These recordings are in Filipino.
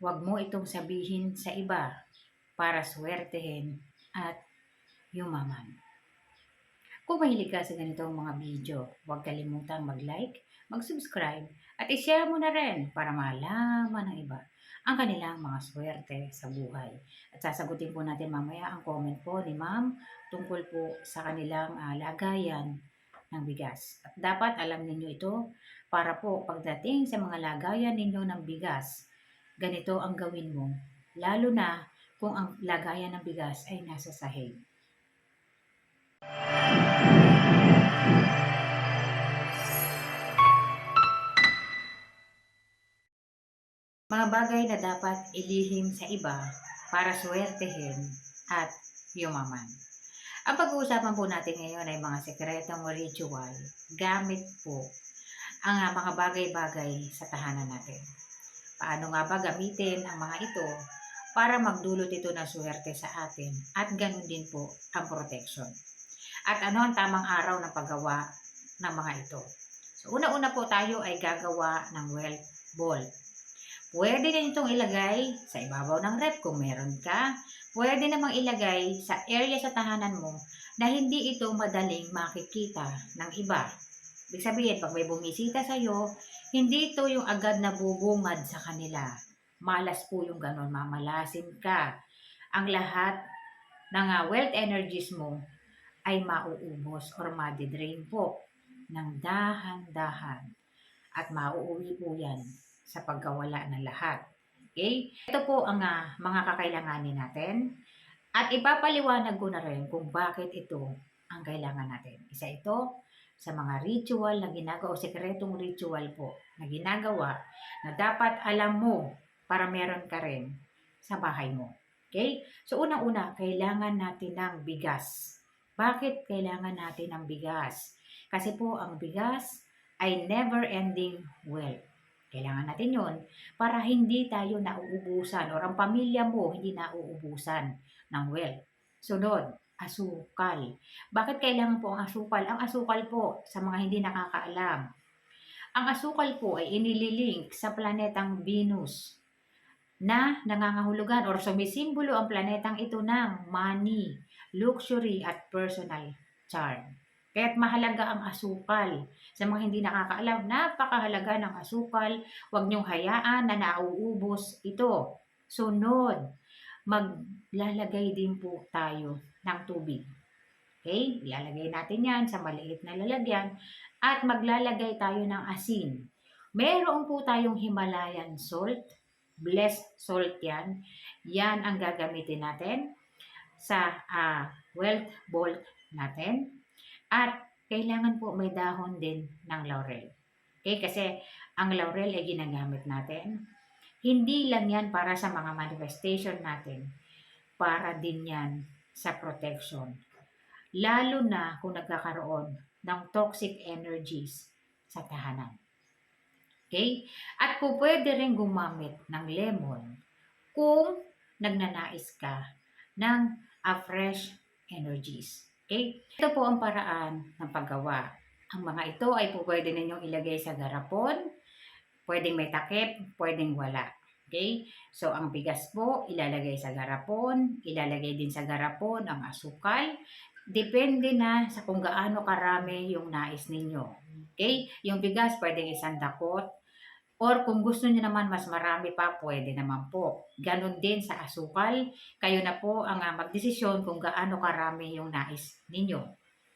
Huwag mo itong sabihin sa iba para swertehin at yumaman. Kung mahilig ka sa ganitong mga video, huwag kalimutang mag-like, mag-subscribe, at i-share mo na rin para malaman ng iba ang kanilang mga swerte sa buhay. At sasagutin po natin mamaya ang comment po ni Ma'am tungkol po sa kanilang lagayan ng bigas. At dapat alam ninyo ito para po pagdating sa mga lagayan ninyo ng bigas, ganito ang gawin mo, lalo na kung ang lagayan ng bigas ay nasa sahig. Mga bagay na dapat ilihim sa iba para swertehin at yumaman. Ang pag-uusapan po natin ngayon ay mga sekretong ritual gamit po ang mga bagay-bagay sa tahanan natin. Paano nga ba gamitin ang mga ito para magdulot ito ng swerte sa atin at ganun din po ang protection. At ano ang tamang araw ng paggawa ng mga ito. So una-una po tayo ay gagawa ng wealth ball. Pwede din itong ilagay sa ibabaw ng ref kung meron ka. Pwede namang ilagay sa area sa tahanan mo na hindi ito madaling makikita ng iba. Ibig sabihin, pag may bumisita sa'yo, hindi ito yung agad na bubungad sa kanila. Malas po yung ganon, mamalasin ka. Ang lahat ng wealth energies mo ay mauubos or madidrain po ng dahan-dahan at mauuwi po yan sa pagkawala ng lahat. Okay? Ito po ang mga kakailanganin natin. At ipapaliwanag ko na rin kung bakit ito ang kailangan natin. Isa ito sa mga ritual na ginagawa o sekretong ritual po na ginagawa na dapat alam mo para meron ka rin sa bahay mo. Okay? So unang-una, kailangan natin ng bigas. Bakit kailangan natin ng bigas? Kasi po ang bigas ay never-ending wealth. Kailangan natin yon para hindi tayo nauubusan o ang pamilya mo hindi nauubusan ng wealth. Sunod, asukal. Bakit kailangan po ang asukal? Ang asukal po, sa mga hindi nakakaalam, ang asukal po ay inililink sa planetang Venus na nangangahulugan or sumisimbolo ang planetang ito ng money, luxury at personal charm. Kaya't mahalaga ang asukal. Sa mga hindi nakakaalam, napakahalaga ng asukal. Huwag niyong hayaan na nauubos ito. Sunod, maglalagay din po tayo ng tubig. Okay? Ilalagay natin yan sa maliit na lalagyan at maglalagay tayo ng asin. Meron po tayong Himalayan salt. Blessed salt yan. Yan ang gagamitin natin sa wealth bolt natin. At kailangan po may dahon din ng laurel. Okay? Kasi ang laurel ay ginagamit natin. Hindi lang yan para sa mga manifestation natin. Para din yan sa protection. Lalo na kung nagkakaroon ng toxic energies sa tahanan. Okay? At po pwede rin gumamit ng lemon kung nagnanais ka ng fresh energies. Okay? Ito po ang paraan ng paggawa. Ang mga ito ay po pwede ninyong ilagay sa garapon, pwedeng may takip, pwedeng wala. Okay? So, ang bigas po, ilalagay sa garapon, ilalagay din sa garapon ang asukal. Depende na sa kung gaano karami yung nais ninyo. Okay? Yung bigas, pwedeng isang dakot. Or kung gusto niyo naman mas marami pa, pwede naman po. Ganon din sa asukal. Kayo na po ang magdesisyon kung gaano karami yung nais ninyo.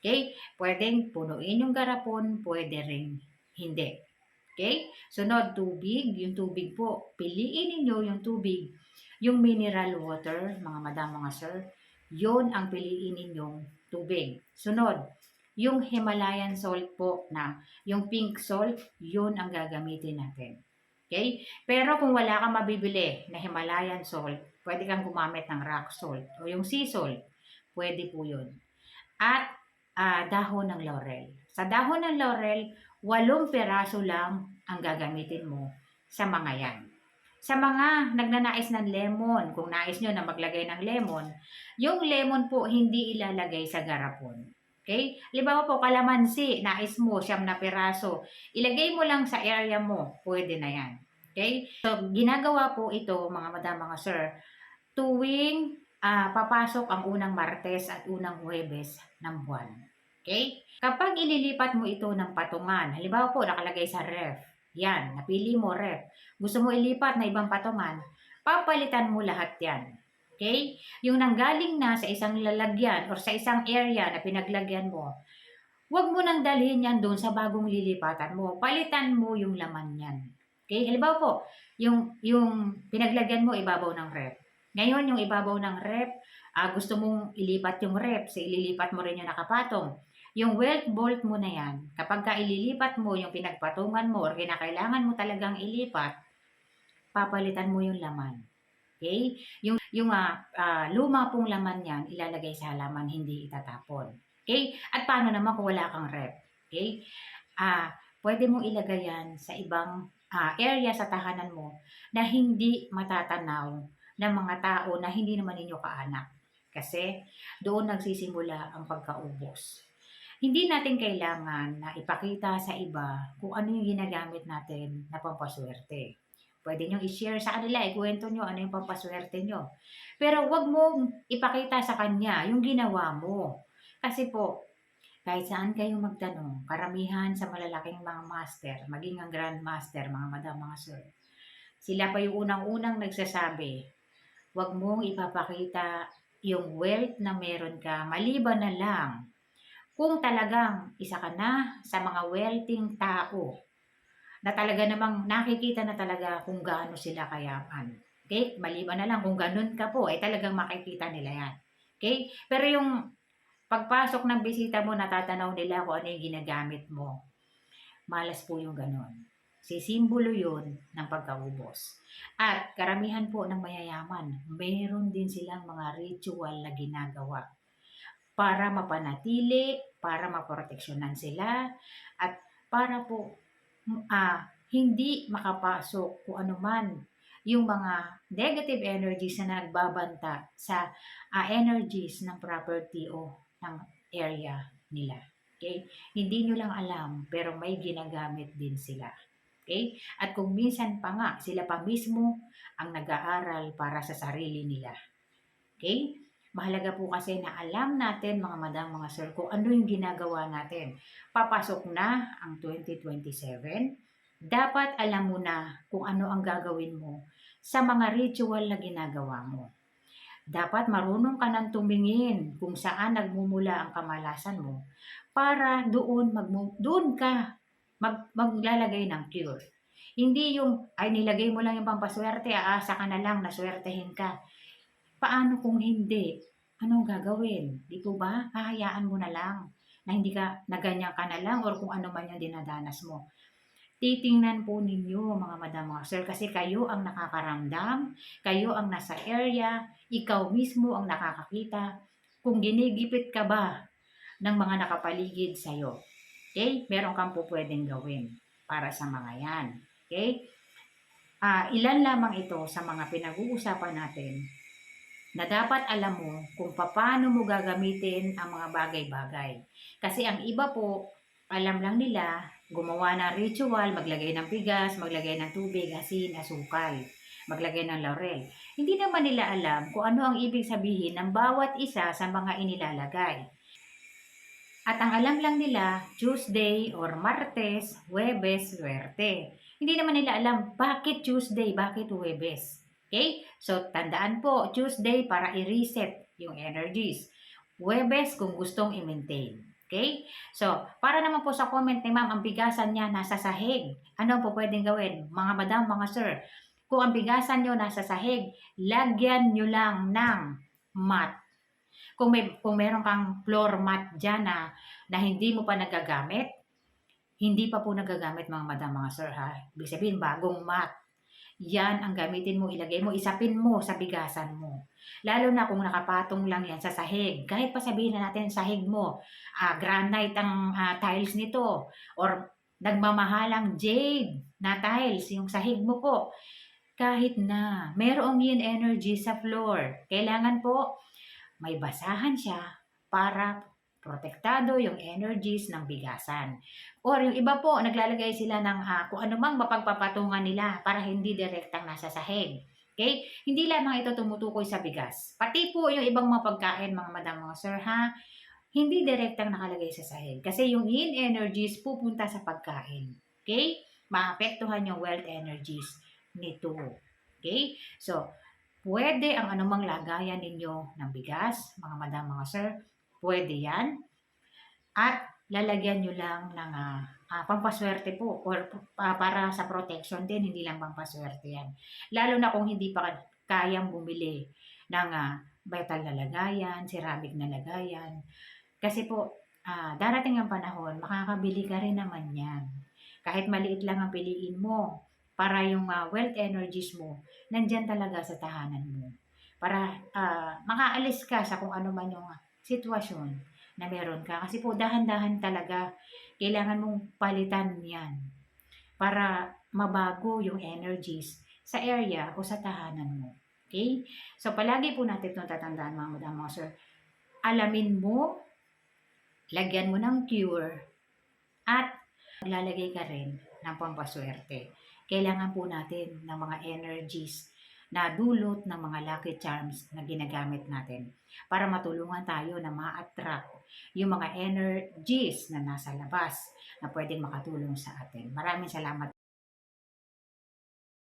Okay? Pwedeng punuin yung garapon, pwede rin hindi. Okay? Sunod, tubig. Yung tubig po, piliin ninyo yung tubig. Yung mineral water, mga madam, mga sir, yun ang piliin ninyong tubig. Sunod, yung Himalayan salt po na, yung pink salt, yun ang gagamitin natin. Okay? Pero kung wala kang mabibili na Himalayan salt, pwede kang gumamit ng rock salt o yung sea salt. Pwede po yun. At dahon ng laurel. Sa dahon ng laurel, 8 piraso lang ang gagamitin mo sa mga yan. Sa mga nagnanais ng lemon, kung nais nyo na maglagay ng lemon, yung lemon po hindi ilalagay sa garapon. Okay? Halimbawa po, kalamansi, nais mo, 9 na piraso. Ilagay mo lang sa area mo, pwede na yan. Okay? So, ginagawa po ito, mga madam, mga sir, tuwing papasok ang unang Martes at unang Huwebes ng buwan. Okay? Kapag ililipat mo ito ng patungan, halimbawa po nakalagay sa ref, yan, napili mo ref, gusto mo ilipat na ibang patungan, papalitan mo lahat yan. Okay? Yung nanggaling na sa isang lalagyan or sa isang area na pinaglagyan mo, huwag mo nang dalhin yan doon sa bagong lilipatan mo. Palitan mo yung laman yan. Okay? Halimbawa po, yung pinaglagyan mo ibabaw ng ref. Ngayon, yung ibabaw ng ref, gusto mong ilipat yung ref, so ililipat mo rin yung nakapatong. Yung welt bolt mo na yan, kapag ka ililipat mo yung pinagpatungan mo or kinakailangan mo talagang ilipat, papalitan mo yung laman. Okay? Yung luma pong laman yan, ilalagay sa halaman, hindi itatapon. Okay? At paano naman kung wala kang rep? Okay? Pwede mong ilagay yan sa ibang area sa tahanan mo na hindi matatanaw ng mga tao na hindi naman ninyo kaanak. Kasi doon nagsisimula ang pagkaubos. Hindi natin kailangan na ipakita sa iba kung ano yung ginagamit natin na pampaswerte. Pwede nyo i-share sa kanila, ikwento nyo ano yung pampaswerte nyo. Pero wag mong ipakita sa kanya yung ginawa mo. Kasi po, kahit saan kayo magtanong, karamihan sa malalaking mga master, maging ang grandmaster, mga madam, mga sir, sila pa yung unang-unang nagsasabi, wag mong ipapakita yung wealth na meron ka, maliban na lang kung talagang isa ka na sa mga wealthing tao na talaga namang nakikita na talaga kung gaano sila kayaman. Okay? Maliban na lang kung ganun ka po, ay talagang makikita nila yan. Okay? Pero yung pagpasok ng bisita mo, natatanaw nila kung ano yung ginagamit mo. Malas po yung ganun. Sisimbolo yun ng pagkaubos. At karamihan po ng mayayaman, mayroon din silang mga ritual na ginagawa para mapanatili, para maproteksyonan sila, at para po hindi makapasok kung ano man yung mga negative energies na nagbabanta sa energies ng property o ng area nila. Okay? Hindi nyo lang alam, pero may ginagamit din sila. Okay? At kung minsan pa nga, sila pa mismo ang nag-aaral para sa sarili nila. Okay? Mahalaga po kasi na alam natin, mga madam, mga sir, kung ano yung ginagawa natin. Papasok na ang 2027. Dapat alam mo na kung ano ang gagawin mo sa mga ritual na ginagawa mo. Dapat marunong ka nang tumingin kung saan nagmumula ang kamalasan mo para doon ka maglalagay ng cure. Hindi yung, ay nilagay mo lang yung pampaswerte, aasa ka na lang, naswertehin ka. Paano kung hindi? Anong gagawin? Di po ba? Hahayaan mo na lang na hindi ka, na ganyan ka na lang or kung ano man yung dinadanas mo. Titingnan po ninyo, mga madam, mga sir, kasi kayo ang nakakaramdam, kayo ang nasa area, ikaw mismo ang nakakakita kung ginigipit ka ba ng mga nakapaligid sa'yo. Okay? Meron kang po pwedeng gawin para sa mga yan. Okay? Ilan lamang ito sa mga pinag-uusapan natin na dapat alam mo kung paano mo gagamitin ang mga bagay-bagay. Kasi ang iba po, alam lang nila, gumawa ng ritual, maglagay ng bigas, maglagay ng tubig, asin, asukal, maglagay ng laurel. Hindi naman nila alam kung ano ang ibig sabihin ng bawat isa sa mga inilalagay. At ang alam lang nila, Tuesday or Martes, Huwebes, Swerte. Hindi naman nila alam bakit Tuesday, bakit Huwebes. Okay? So, tandaan po, Tuesday para i-reset yung energies. Huwebes kung gustong i-maintain. Okay? So, para naman po sa comment ni ma'am, ang bigasan niya nasa sahig. Ano po pwedeng gawin? Mga madam, mga sir, kung ang bigasan nyo nasa sahig, lagyan nyo lang ng mat. Kung meron kang floor mat dyan na hindi mo pa nagagamit, hindi pa po nagagamit mga madam, mga sir ha. Ibig sabihin, bagong mat. Yan ang gamitin mo, ilagay mo, isapin mo sa bigasan mo. Lalo na kung nakapatong lang yan sa sahig. Kahit pa sabihin na natin sahig mo, granite ang tiles nito, or nagmamahalang jade na tiles, yung sahig mo po. Kahit na merong yin energy sa floor, kailangan po may basahan siya para protektado yung energies ng bigasan. Or yung iba po, naglalagay sila ng kung ano mang mapagpapatungan nila para hindi direktang nasa sahig. Okay? Hindi lamang ito tumutukoy sa bigas. Pati po yung ibang mga pagkain, mga madam, mga sir, ha? Hindi direktang nakalagay sa sahig. Kasi yung yin energies pupunta sa pagkain. Okay? Maapektuhan yung wealth energies nito. Okay? So, pwede ang anumang lagayan ninyo ng bigas, mga madam, mga sir. Pwede yan. At lalagyan nyo lang ng pampaswerte po or para sa protection din, hindi lang pampaswerte yan. Lalo na kung hindi pa kayang bumili ng metal na lagayan, ceramic na lagayan. Kasi po, darating ang panahon, makakabili ka rin naman yan. Kahit maliit lang ang piliin mo, para yung wealth energies mo, nandyan talaga sa tahanan mo. Para makaalis ka sa kung ano man yung sitwasyon na meron ka. Kasi po, dahan-dahan talaga, kailangan mong palitan yan para mabago yung energies sa area o sa tahanan mo. Okay? So, palagi po natin itong tatandaan, mga madam, mga sir. Alamin mo, lagyan mo ng cure, at maglalagay ka rin ng pampaswerte. Kailangan po natin ng mga energies na dulot ng mga lucky charms na ginagamit natin para matulungan tayo na ma-attract yung mga energies na nasa labas na pwedeng makatulong sa atin. Maraming salamat.